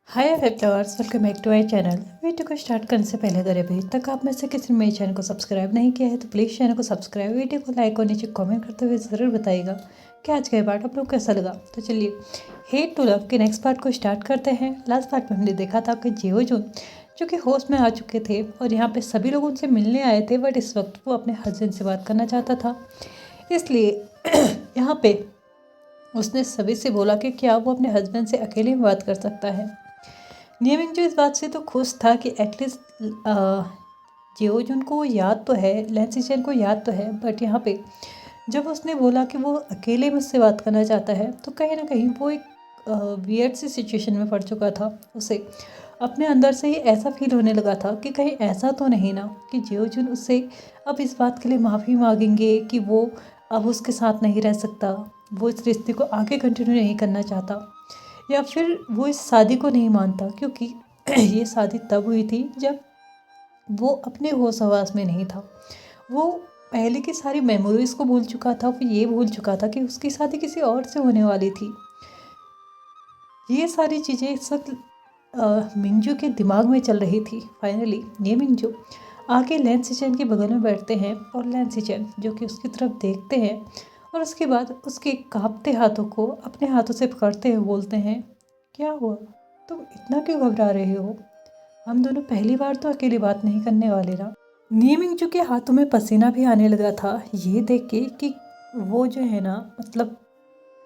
हाय फ्लिवर्स, welcome back to my channel. Video को start करने से पहले अगर अभी तक आप में से किसी ने मेरे चैनल को सब्सक्राइब नहीं किया है तो प्लीज़ चैनल को सब्सक्राइब, वीडियो को लाइक और नीचे कमेंट करते हुए ज़रूर बताइएगा कि आज का पार्ट आप लोग कैसा लगा। तो चलिए हेट टू लव के नेक्स्ट पार्ट को स्टार्ट करते हैं। लास्ट पार्ट में हमने देखा था कि जियो जून जो कि होश में आ चुके थे और यहाँ पे सभी लोग उनसे मिलने आए थे, बट इस वक्त वो अपने हस्बैंड से बात करना चाहता था। इसलिए यहाँ पे उसने सभी से बोला कि क्या वो अपने हस्बैंड से अकेले में बात कर सकता है। नियमित जो इस बात से तो खुश था कि एटलीस्ट जियोजुन को याद तो है, लेंसिचन को याद तो है, बट यहाँ पे जब उसने बोला कि वो अकेले मुझसे बात करना चाहता है तो कहीं ना कहीं वो एक वियर्ड सी सिचुएशन में पड़ चुका था। उसे अपने अंदर से ही ऐसा फील होने लगा था कि कहीं ऐसा तो नहीं ना कि जियोजुन उससे अब इस बात के लिए माफ़ी मांगेंगे कि वो अब उसके साथ नहीं रह सकता, वो इस रिश्ते को आगे कंटिन्यू नहीं करना चाहता, या फिर वो इस शादी को नहीं मानता, क्योंकि ये शादी तब हुई थी जब वो अपने होश हवास में नहीं था। वो पहले की सारी मेमोरीज को भूल चुका था, वो ये भूल चुका था कि उसकी शादी किसी और से होने वाली थी। ये सारी चीज़ें इस वक्त मिंजू के दिमाग में चल रही थी। फाइनली ये मिंजू आके लेंसिचन के बगल में बैठते हैं और लेंसिचन जो कि उसकी तरफ देखते हैं और उसके बाद उसके कांपते हाथों को अपने हाथों से पकड़ते हुए बोलते हैं, क्या हुआ, तुम इतना क्यों घबरा रहे हो? हम दोनों पहली बार तो अकेली बात नहीं करने वाले ना। नीमिंग के हाथों में पसीना भी आने लगा था ये देख के कि वो जो है ना, मतलब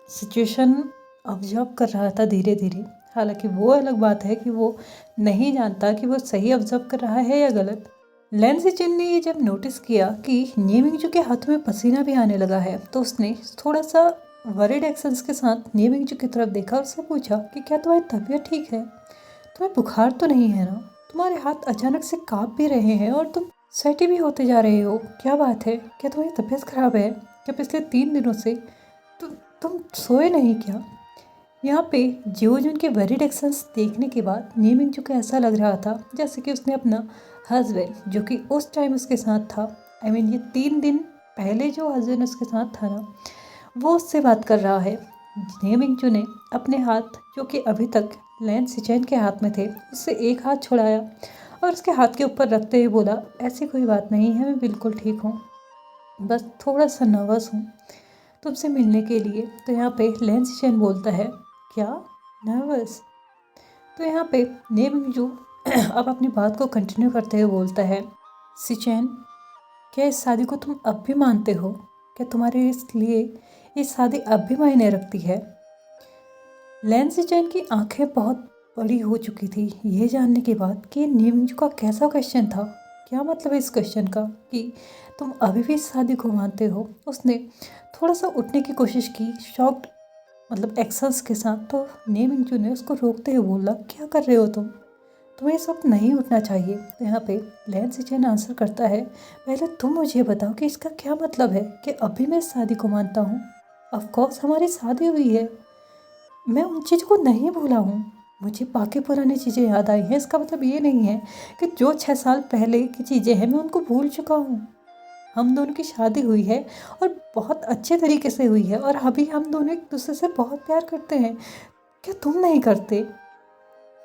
सिचुएशन ऑब्जर्व कर रहा था धीरे धीरे। हालांकि वो अलग बात है कि वो नहीं जानता कि वो सही ऑब्जर्व कर रहा है या गलत। लेंसिचन ने ये जब नोटिस किया कि न्येमिंगजू के हाथों में पसीना भी आने लगा है तो उसने थोड़ा सा वरीड एक्शंस के साथ न्येमिंगजू की तरफ देखा और उससे पूछा कि क्या तुम्हारी तबीयत ठीक है? तुम्हें बुखार तो नहीं है ना? तुम्हारे हाथ अचानक से कांप भी रहे हैं और तुम स्वेटी भी होते जा रहे हो, क्या बात है? क्या तुम्हारी तबीयत खराब है? क्या पिछले 3 दिनों से तुम सोए नहीं क्या? यहाँ पे जियोजुन के वरीड एक्शंस देखने के बाद नीमिंगजू को ऐसा लग रहा था जैसे कि उसने अपना हस्बैंड जो कि उस टाइम उसके साथ था, ये 3 दिन पहले जो हस्बैंड उसके साथ था ना, वो उससे बात कर रहा है। नीमिंगजू ने अपने हाथ जो कि अभी तक लेंसिचन के हाथ में थे उससे एक हाथ छुड़ाया और उसके हाथ के ऊपर रखते हुए बोला, ऐसी कोई बात नहीं है, मैं बिल्कुल ठीक हूँ, बस थोड़ा सा नर्वस हूँ तुमसे मिलने के लिए। तो यहाँ पे लेंसिचन बोलता है, क्या नर्वस? तो यहाँ पे नेमिंगजू अब अपनी बात को कंटिन्यू करते हुए बोलता है, सिचेन, क्या इस शादी को तुम अब भी मानते हो? क्या तुम्हारे लिए ये शादी अब भी मायने रखती है? लेंसिचन की आंखें बहुत बड़ी हो चुकी थी ये जानने के बाद कि नेमिंगजू का कैसा क्वेश्चन था। क्या मतलब है इस क्वेश्चन का कि तुम अभी भी इस शादी को मानते हो? उसने थोड़ा सा उठने की कोशिश की शॉक्ड एक्शंस के साथ, तो नेमिंगजू ने उसको रोकते हुए बोला, क्या कर रहे हो तुम्हें इस वक्त नहीं उठना चाहिए। तो यहाँ पे लेंसिचन आंसर करता है, पहले तुम मुझे बताओ कि इसका क्या मतलब है कि अभी मैं इस शादी को मानता हूँ। ऑफकोर्स हमारी शादी हुई है, मैं उन चीज़ को नहीं भूला हूँ, मुझे बाकी पुरानी चीज़ें याद आई हैं। इसका मतलब ये नहीं है कि जो 6 साल पहले की चीज़ें हैं मैं उनको भूल चुका हूँ। हम दोनों की शादी हुई है और बहुत अच्छे तरीके से हुई है और अभी हम दोनों एक दूसरे से बहुत प्यार करते हैं, क्या तुम नहीं करते?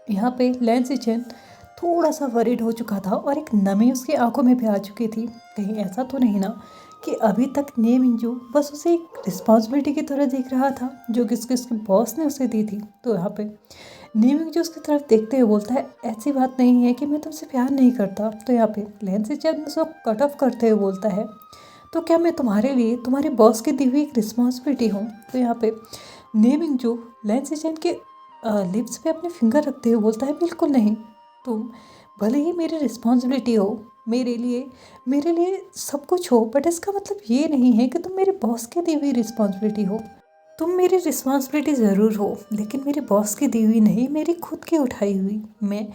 यहाँ पे लेंसिचन थोड़ा सा वरीड हो चुका था और एक नमी उसकी आंखों में भी आ चुकी थी। कहीं ऐसा तो नहीं ना कि अभी तक नेमिंगजू बस उसे एक रिस्पॉन्सिबिलिटी की तरह देख रहा था जो कि उसके बॉस ने उसे दी थी। तो यहाँ पे नेमिंगजू उसकी तरफ देखते हुए बोलता है, ऐसी बात नहीं है कि मैं तुमसे प्यार नहीं करता। तो यहाँ पे लेंसिचन उसको कट ऑफ करते हुए बोलता है, तो क्या मैं तुम्हारे लिए तुम्हारे बॉस की दी हुई एक रिस्पॉन्सिबिलिटी हूँ? तो यहाँ पे नेमिंगजू लेंसिचन के लिप्स पे अपने फिंगर रखते हुए बोलता है, बिल्कुल नहीं, तुम भले ही मेरी रिस्पॉन्सिबिलिटी हो, मेरे लिए सब कुछ हो, बट इसका मतलब ये नहीं है कि तुम मेरे बॉस की दी हुई रिस्पॉन्सिबिलिटी हो। तुम मेरी रिस्पॉन्सिबिलिटी ज़रूर हो लेकिन मेरे बॉस की दी हुई नहीं, मेरी खुद की उठाई हुई। मैं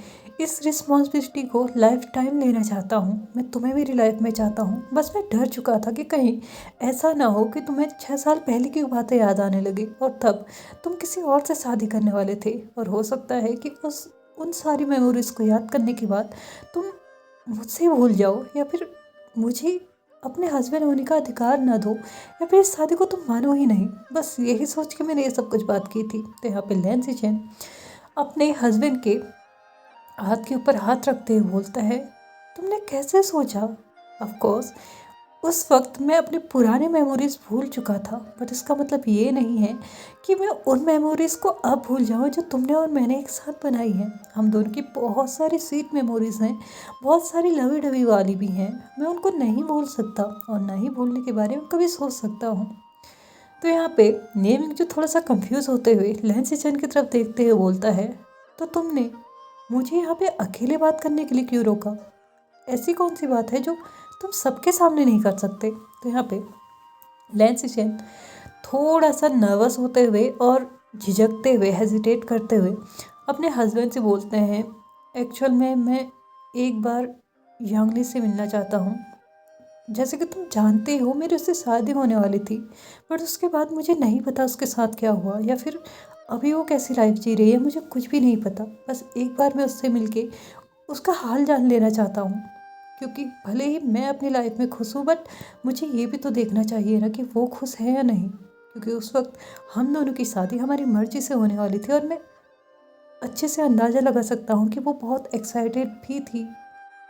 इस रिस्पॉन्सिबिलिटी को लाइफ टाइम लेना चाहता हूँ, मैं तुम्हें मेरी लाइफ में चाहता हूँ। बस मैं डर चुका था कि कहीं ऐसा ना हो कि तुम्हें 6 साल पहले की बातें याद आने लगी और तब तुम किसी और से शादी करने वाले थे, और हो सकता है कि उन सारी मेमोरीज़ को याद करने के बाद तुम मुझसे भूल जाओ या फिर मुझे अपने हस्बैंड होने का अधिकार ना दो या फिर इस शादी को तुम मानो ही नहीं। बस यही सोच के मैंने ये सब कुछ बात की थी। तो यहाँ पे लेंसिचन अपने हस्बैंड के हाथ के ऊपर हाथ रखते हुए बोलता है, तुमने कैसे सोचा? ऑफ कोर्स उस वक्त मैं अपने पुराने मेमोरीज भूल चुका था, बट इसका मतलब ये नहीं है कि मैं उन मेमोरीज को अब भूल जाऊं जो तुमने और मैंने एक साथ बनाई हैं। हम दोनों की बहुत सारी स्वीट मेमोरीज हैं, बहुत सारी लवी डवी वाली भी हैं। मैं उनको नहीं भूल सकता और ना ही भूलने के बारे में कभी सोच सकता हूँ। तो यहाँ पे नेमिंग जो थोड़ा सा कंफ्यूज होते हुए लैन सिचन की तरफ देखते हुए बोलता है, तो तुमने मुझे यहाँ पे अकेले बात करने के लिए क्यों रोका? ऐसी कौन सी बात है जो तुम सबके सामने नहीं कर सकते? तो यहाँ पे लैन सिचन थोड़ा सा नर्वस होते हुए और झिझकते हुए, हेजिटेट करते हुए अपने हस्बैंड से बोलते हैं, एक्चुअल में मैं एक बार यांगली से मिलना चाहता हूँ। जैसे कि तुम जानते हो मेरी उससे शादी होने वाली थी, बट उसके बाद मुझे नहीं पता उसके साथ क्या हुआ या फिर अभी वो कैसी लाइफ जी रही है, मुझे कुछ भी नहीं पता। बस एक बार मैं उससे मिलके उसका हाल जान लेना चाहता हूँ, क्योंकि भले ही मैं अपनी लाइफ में खुश हूँ, बट मुझे ये भी तो देखना चाहिए ना कि वो खुश है या नहीं। क्योंकि उस वक्त हम दोनों की शादी हमारी मर्जी से होने वाली थी और मैं अच्छे से अंदाज़ा लगा सकता हूँ कि वो बहुत एक्साइटेड भी थी।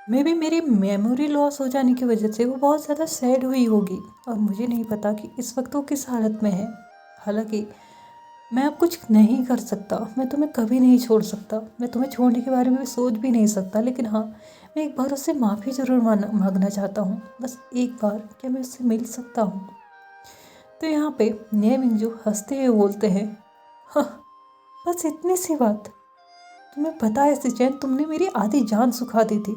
मे बी मेरी मेमोरी लॉस हो जाने की वजह से वो बहुत ज़्यादा सैड हुई होगी और मुझे नहीं पता कि इस वक्त वो किस हालत में है। हालांकि मैं अब कुछ नहीं कर सकता, मैं तुम्हें कभी नहीं छोड़ सकता, मैं तुम्हें छोड़ने के बारे में भी सोच भी नहीं सकता, लेकिन हाँ, मैं एक बार उससे माफ़ी ज़रूर मांगना चाहता हूँ। बस एक बार क्या मैं उससे मिल सकता हूँ? तो यहाँ पे ने मिंजू हंसते हुए बोलते हैं, हाँ, बस इतनी सी बात? तुम्हें पता है सिचैन, तुमने मेरी आधी जान सुखा दी थी।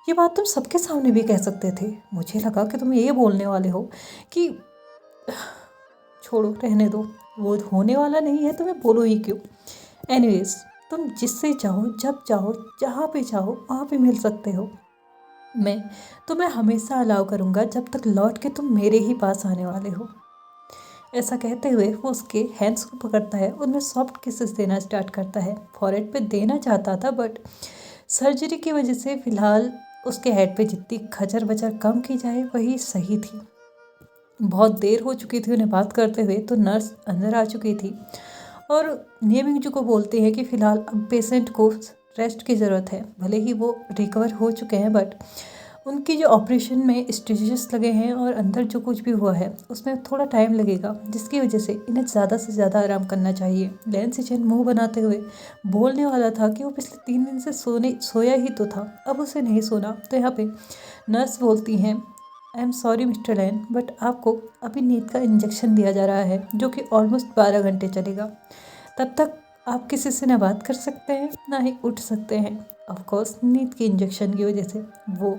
ये बात तुम सबके सामने भी कह सकते थे। मुझे लगा कि तुम ये बोलने वाले हो कि छोड़ो, रहने दो, वो होने वाला नहीं है तो मैं बोलो ही क्यों। एनीवेज, तुम जिससे चाहो, जब चाहो, जहाँ पे चाहो वहाँ पे मिल सकते हो। मैं तुम्हें हमेशा अलाउ करूँगा जब तक लौट के तुम मेरे ही पास आने वाले हो। ऐसा कहते हुए वो उसके हैंड्स को पकड़ता है, उनमें सॉफ्ट किसेस देना स्टार्ट करता है। फॉरहेड पे देना चाहता था, बट सर्जरी की वजह से फ़िलहाल उसके हेड पे जितनी खचर बचर कम की जाए वही सही थी। बहुत देर हो चुकी थी उन्हें बात करते हुए, तो नर्स अंदर आ चुकी थी और नियमिंगजू को बोलते हैं कि फ़िलहाल अब पेशेंट को रेस्ट की ज़रूरत है। भले ही वो रिकवर हो चुके हैं, बट उनकी जो ऑपरेशन में स्टिचेस लगे हैं और अंदर जो कुछ भी हुआ है उसमें थोड़ा टाइम लगेगा, जिसकी वजह से इन्हें ज़्यादा से ज़्यादा आराम करना चाहिए। लैन सिचन मुंह बनाते हुए बोलने वाला था कि वो पिछले 3 दिन से सोया ही तो था, अब उसे नहीं सोना। तो यहाँ पे नर्स बोलती हैं, I am sorry mister Lane, but आपको अभी नींद का इंजेक्शन दिया जा रहा है जो कि ऑलमोस्ट 12 घंटे चलेगा। तब तक आप किसी से ना बात कर सकते हैं ना ही उठ सकते हैं। ऑफकोर्स नींद के इंजेक्शन की वजह से वो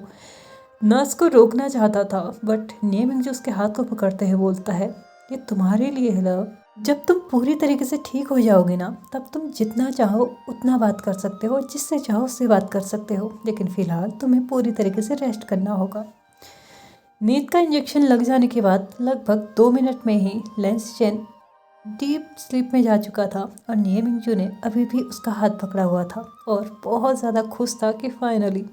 नर्स को रोकना चाहता था, बट नेमिंग जो उसके हाथ को पकड़ते हुए बोलता है, ये तुम्हारे लिए है लव। जब तुम पूरी तरीके से ठीक हो जाओगे ना, तब तुम जितना चाहो उतना बात कर सकते हो, जिससे चाहो उससे बात कर सकते हो, लेकिन फ़िलहाल तुम्हें पूरी तरीके से रेस्ट करना होगा। नींद का इंजेक्शन लग जाने के बाद लगभग 2 मिनट में ही लैन सिचन डीप स्लीप में जा चुका था और निये मिंगजू ने अभी भी उसका हाथ पकड़ा हुआ था और बहुत ज़्यादा खुश था कि फाइनली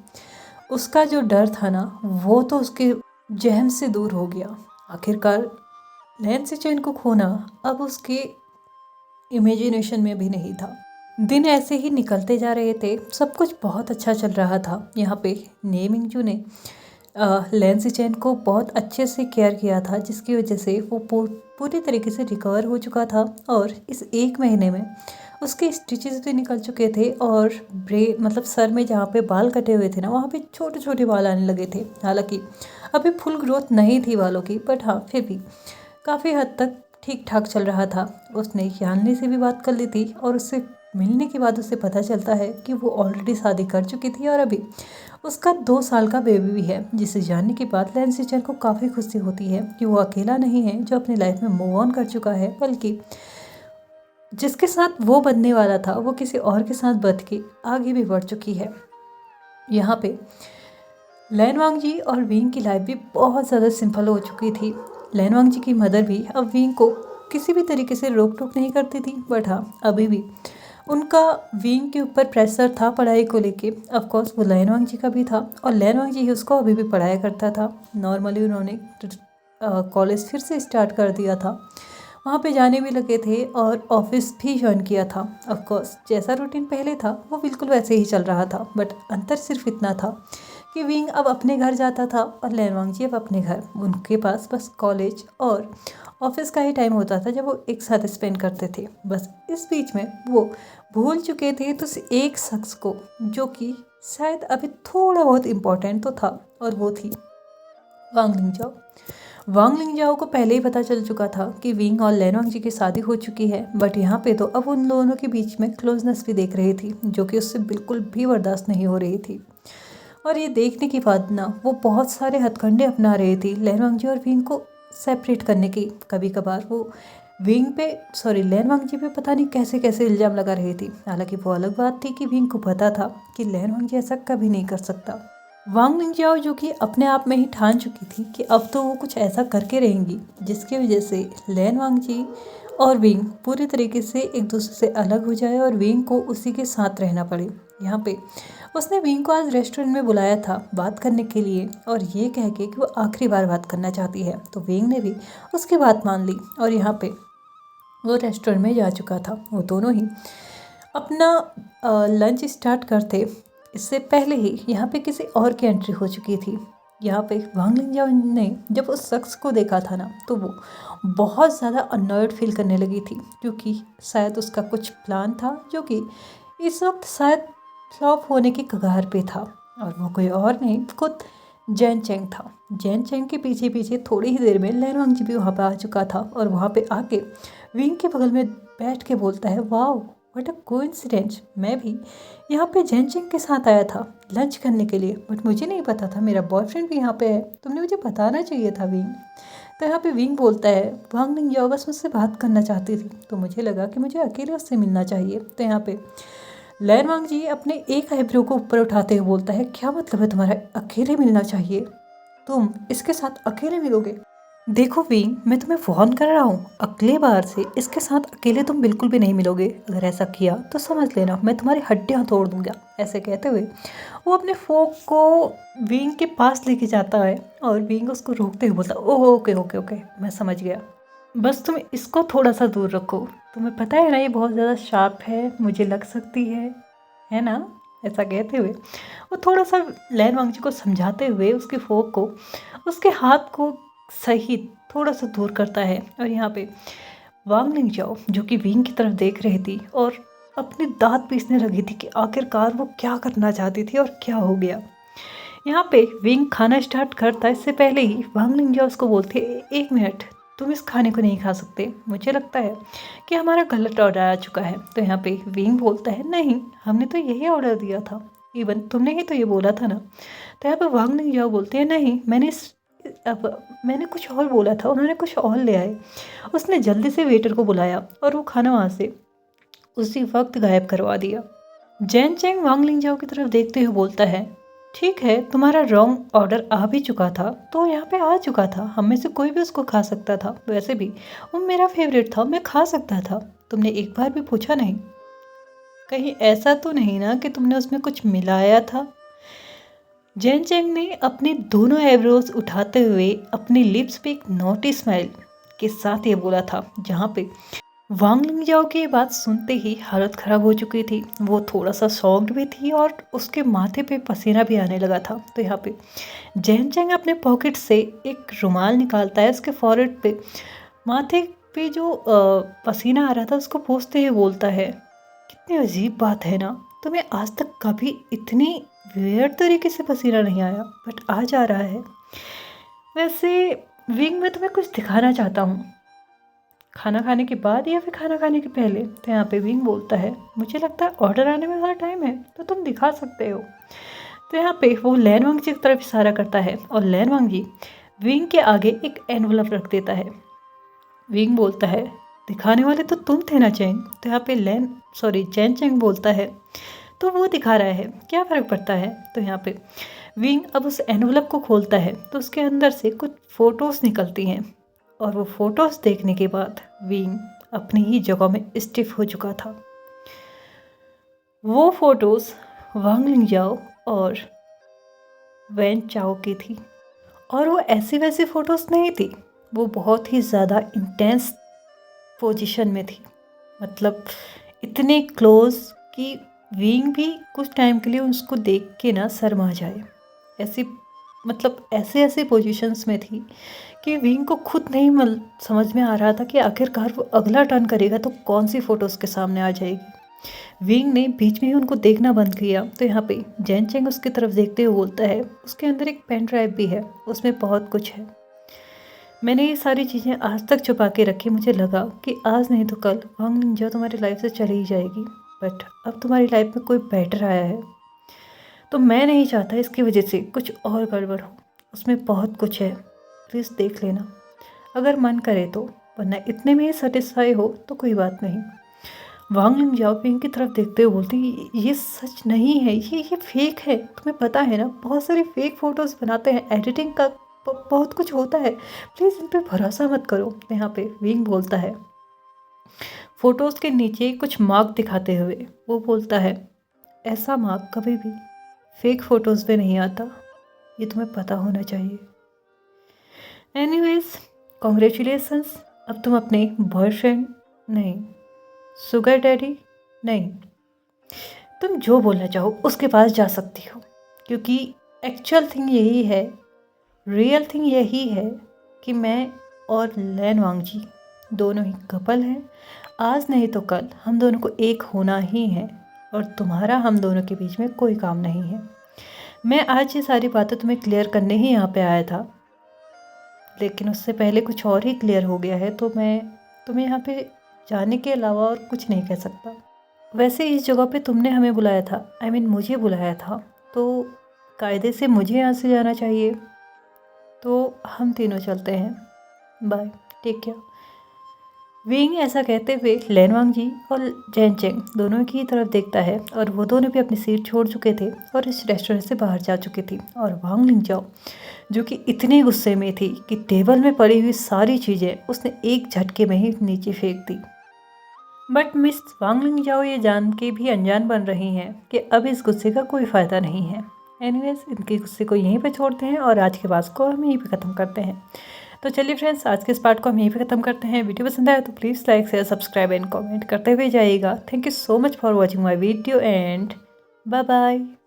उसका जो डर था ना, वो तो उसके जहन से दूर हो गया। आखिरकार लैन सिचन को खोना अब उसके इमेजिनेशन में भी नहीं था। दिन ऐसे ही निकलते जा रहे थे, सब कुछ बहुत अच्छा चल रहा था। यहाँ पे निये मिंगजू ने लैन सिचन को बहुत अच्छे से केयर किया था, जिसकी वजह से वो पूरी तरीके से रिकवर हो चुका था और इस 1 महीने में उसके स्टिचेस भी निकल चुके थे और मतलब सर में जहाँ पे बाल कटे हुए थे ना, वहाँ पे छोटे छोटे बाल आने लगे थे। हालांकि अभी फुल ग्रोथ नहीं थी बालों की, बट हाँ, फिर भी काफ़ी हद तक ठीक ठाक चल रहा था। उसने यान्नी से भी बात कर ली थी और उससे मिलने के बाद उसे पता चलता है कि वो ऑलरेडी शादी कर चुकी थी और अभी उसका 2 साल का बेबी भी है, जिसे जानने के बाद लैन सिचन को काफ़ी खुशी होती है कि वो अकेला नहीं है जो अपनी लाइफ में मूव ऑन कर चुका है, बल्कि जिसके साथ वो बनने वाला था वो किसी और के साथ बध के आगे भी बढ़ चुकी है। यहाँ पे लैन वांगजी और विंग की लाइफ भी बहुत ज़्यादा सिंपल हो चुकी थी। लैन वांगजी की मदर भी अब विंग को किसी भी तरीके से रोक टोक नहीं करती थी, बट हाँ, अभी भी उनका विंग के ऊपर प्रेशर था पढ़ाई को लेके। ऑफकोर्स वो लैन वांगजी का भी था और लैन वांगजी ही उसको अभी भी पढ़ाया करता था। नॉर्मली उन्होंने कॉलेज फिर से स्टार्ट कर दिया था, वहाँ पे जाने भी लगे थे और ऑफिस भी ज्वाइन किया था। ऑफ कोर्स जैसा रूटीन पहले था वो बिल्कुल वैसे ही चल रहा था, बट अंतर सिर्फ इतना था कि विंग अब अपने घर जाता था और लैनवांग जी अब अपने घर। उनके पास बस कॉलेज और ऑफिस का ही टाइम होता था जब वो एक साथ स्पेंड करते थे। बस इस बीच में वो भूल चुके थे तो उस एक शख्स को जो कि शायद अभी थोड़ा बहुत इम्पोर्टेंट तो था, और वो थी वांग लिंगजाओ। वांग लिंगजाओ को पहले ही पता चल चुका था कि विंग और लैनवांग जी की शादी हो चुकी है, बट यहाँ पे तो अब उन दोनों के बीच में क्लोजनेस भी देख रही थी जो कि उससे बिल्कुल भी बर्दाश्त नहीं हो रही थी। और ये देखने के बाद ना वो बहुत सारे हथकंडे अपना रही थी लैनवांग जी और विंग को सेपरेट करने की। कभी कभार वो विंग पे लैनवांग जी पे पता नहीं कैसे कैसे इल्ज़ाम लगा रही थी। हालांकि वो अलग बात थी कि विंग को पता था कि लैनवांग जी ऐसा कभी नहीं कर सकता। वांग लिंगजाओ जो कि अपने आप में ही ठान चुकी थी कि अब तो वो कुछ ऐसा करके रहेंगी जिसकी वजह से लैनवांग जी और विंग पूरी तरीके से एक दूसरे से अलग हो जाए और विंग को उसी के साथ रहना पड़े। यहाँ पे उसने विंग को आज रेस्टोरेंट में बुलाया था बात करने के लिए, और ये कह के कि वो आखिरी बार बात करना चाहती है। तो विंग ने भी उसकी बात मान ली और यहाँ पे वो रेस्टोरेंट में जा चुका था। वो दोनों ही अपना लंच स्टार्ट करते इससे पहले ही यहाँ पे किसी और की एंट्री हो चुकी थी। यहाँ पे वांग लिंगजाओ ने जब उस शख्स को देखा था ना तो वो बहुत ज़्यादा अनॉयड फील करने लगी थी, क्योंकि शायद उसका कुछ प्लान था जो कि इस वक्त शायद फ्लॉप होने की कगार पे था। और वो कोई और नहीं, खुद जैन चेंग था। जैन चेंग के पीछे पीछे थोड़ी ही देर में लैनवांग जी भी वहाँ पे आ चुका था और वहाँ पे आके विंग के बगल में बैठ के बोलता है, वाओ व्हाट अ कोइंसिडेंस, मैं भी यहाँ पे जैन चेंग के साथ आया था लंच करने के लिए, बट मुझे नहीं पता था मेरा बॉयफ्रेंड भी यहाँ पे है, तुमने मुझे बताना चाहिए था विंग। तो यहाँ पे विंग बोलता है, वांग लिंगजाओ बस मुझसे बात करना चाहती थी तो मुझे लगा कि मुझे अकेले उससे मिलना चाहिए। तो यहाँ पे लैनवांग जी अपने एक आईब्रो को ऊपर उठाते हुए बोलता है, क्या मतलब है तुम्हारा अकेले मिलना चाहिए, तुम इसके साथ अकेले मिलोगे? देखो विंग, मैं तुम्हें वार्न कर रहा हूँ, अगली बार से इसके साथ अकेले तुम बिल्कुल भी नहीं मिलोगे। अगर ऐसा किया तो समझ लेना मैं तुम्हारी हड्डियाँ तोड़ दूंगा। ऐसे कहते हुए वो अपने फोक को विंग के पास लेके जाता है और विंग उसको रोकते हुए बोलता है, ओह ओके ओके ओके मैं समझ गया, बस तुम इसको थोड़ा सा दूर रखो, तुम्हें पता है ना ये बहुत ज़्यादा शार्प है, मुझे लग सकती है ना। ऐसा कहते हुए वो थोड़ा सा लैनवांग जी को समझाते हुए उसके फोक को उसके हाथ को सहित थोड़ा सा दूर करता है। और यहाँ पे वांग लिंगजाओ जो कि विंग की तरफ देख रही थी और अपने दांत पीसने लगी थी कि आखिरकार वो क्या करना चाहती थी और क्या हो गया। यहाँ पे विंग खाना स्टार्ट करता है, इससे पहले ही वांग लिंगजाओ उसको बोलती है, एक मिनट तुम इस खाने को नहीं खा सकते, मुझे लगता है कि हमारा गलत ऑर्डर आ चुका है। तो यहाँ पे विंग बोलता है, नहीं हमने तो यही ऑर्डर दिया था, इवन तुमने ही तो ये बोला था ना। तो यहाँ पे वांग लिंगजाओ बोलते हैं, नहीं मैंने कुछ और बोला था, उन्होंने कुछ और ले आए। उसने जल्दी से वेटर को बुलाया और वो खाना वहाँ से उसी वक्त गायब करवा दिया। जैन चेंग वांग लिंगजाओ की तरफ देखते हुए बोलता है, ठीक है तुम्हारा रॉन्ग ऑर्डर आ भी चुका था तो यहाँ पे आ चुका था, हम में से कोई भी उसको खा सकता था, वैसे भी वो मेरा फेवरेट था, मैं खा सकता था, तुमने एक बार भी पूछा नहीं, कहीं ऐसा तो नहीं ना कि तुमने उसमें कुछ मिलाया था। जैन चेंग ने अपने दोनों आईब्रोज उठाते हुए अपनी लिप्स पे एक नोटी स्माइल के साथ ये बोला था, जहाँ पे वांग लिंगजाओ की ये बात सुनते ही हालत ख़राब हो चुकी थी। वो थोड़ा सा शॉक्ड भी थी और उसके माथे पे पसीना भी आने लगा था। तो यहाँ पे जैन चेंग अपने पॉकेट से एक रुमाल निकालता है, उसके फॉरहेड पे माथे पे जो पसीना आ रहा था उसको पोंछते हुए बोलता है, कितनी अजीब बात है ना, तुम्हें आज तक कभी इतनी वियर्ड तरीके से पसीना नहीं आया, बट आज आ रहा है। वैसे विंग में तुम्हें कुछ दिखाना चाहता हूँ, खाना खाने के बाद या फिर खाना खाने के पहले। तो यहाँ पे विंग बोलता है, मुझे लगता है ऑर्डर आने में ज़्यादा टाइम है तो तुम दिखा सकते हो। तो यहाँ पे वो लैनवांग जी की तरफ इशारा करता है और लैनवांग जी विंग के आगे एक एनवलप रख देता है। विंग बोलता है, दिखाने वाले तो तुम थे ना चेंग। तो यहाँ पे जैन चेंग बोलता है, तो वो दिखा रहा है क्या फ़र्क पड़ता है। तो यहाँ पे विंग अब उस एनवलप को खोलता है तो उसके अंदर से कुछ फ़ोटोज़ निकलती हैं और वो फ़ोटोज़ देखने के बाद विंग अपनी ही जगह में स्टिफ हो चुका था। वो फ़ोटोज़ वांग लिंगजाओ और वैन चाओ की थी और वो ऐसी वैसी फ़ोटोज़ नहीं थी, वो बहुत ही ज़्यादा इंटेंस पोजीशन में थी, मतलब इतने क्लोज कि विंग भी कुछ टाइम के लिए उसको देख के ना शर्मा जाए। ऐसी मतलब ऐसे ऐसे पोजीशंस में थी कि विंग को खुद नहीं समझ में आ रहा था कि आखिरकार वो अगला टर्न करेगा तो कौन सी फ़ोटो उसके सामने आ जाएगी। विंग ने बीच में ही उनको देखना बंद किया तो यहाँ पे जैन चेंग उसकी तरफ देखते हुए बोलता है, उसके अंदर एक पेन ड्राइव भी है, उसमें बहुत कुछ है। मैंने ये सारी चीज़ें आज तक छुपा के रखी। मुझे लगा कि आज नहीं तो कल वांग निंजा तुम्हारी लाइफ से चली ही जाएगी, बट अब तुम्हारी लाइफ में कोई बेटर आया है तो मैं नहीं चाहता इसकी वजह से कुछ और गड़बड़ हो। उसमें बहुत कुछ है, प्लीज़ देख लेना अगर मन करे तो, वरना इतने में ही सेटिस्फाई हो तो कोई बात नहीं। वांग लिंजाओ पिंग की तरफ देखते हुए बोलती, ये सच नहीं है, ये फेक है, तुम्हें पता है ना, बहुत सारी फेक फ़ोटोज़ बनाते हैं, एडिटिंग का बहुत कुछ होता है, प्लीज़ इन पर भरोसा मत करो। यहाँ पे विंग बोलता है, फ़ोटोज़ के नीचे कुछ मार्क दिखाते हुए वो बोलता है, ऐसा मार्क कभी भी फेक फ़ोटोज़ पे नहीं आता, ये तुम्हें पता होना चाहिए। एनीवेज कॉन्ग्रेचुलेसन्स, अब तुम अपने बॉयफ्रेंड नहीं, सुगर डैडी नहीं, तुम जो बोलना चाहो उसके पास जा सकती हो, क्योंकि एक्चुअल थिंग यही है, रियल थिंग यही है कि मैं और लैन वांग जी दोनों ही कपल हैं। आज नहीं तो कल हम दोनों को एक होना ही है और तुम्हारा हम दोनों के बीच में कोई काम नहीं है। मैं आज ये सारी बातें तुम्हें क्लियर करने ही यहाँ पे आया था, लेकिन उससे पहले कुछ और ही क्लियर हो गया है, तो मैं तुम्हें यहाँ पे जाने के अलावा और कुछ नहीं कह सकता। वैसे इस जगह पे तुमने हमें बुलाया था, I mean मुझे बुलाया था, तो कायदे से मुझे यहाँ से जाना चाहिए, तो हम तीनों चलते हैं, बाय, टेक केयर। विंग ऐसा कहते हुए लैन वांग जी और जैन चेंग दोनों की तरफ देखता है और वो दोनों भी अपनी सीट छोड़ चुके थे और इस रेस्टोरेंट से बाहर जा चुकी थी। और वांग लिंजाओ जो कि इतने गुस्से में थी कि टेबल में पड़ी हुई सारी चीज़ें उसने एक झटके में ही नीचे फेंक दी। बट मिस वांग लिंजाओ ये जान के भी अनजान बन रही हैं कि अब इस गुस्से का कोई फ़ायदा नहीं है। एनीवेज इनके गुस्से को यहीं पे छोड़ते हैं और आज के बात को हम यहीं पे ख़त्म करते हैं। तो चलिए फ्रेंड्स, आज के इस पार्ट को हम यहीं पे ख़त्म करते हैं। वीडियो पसंद आया तो please like share subscribe and comment करते हुए जाइएगा। Thank you so much for watching my video and bye bye.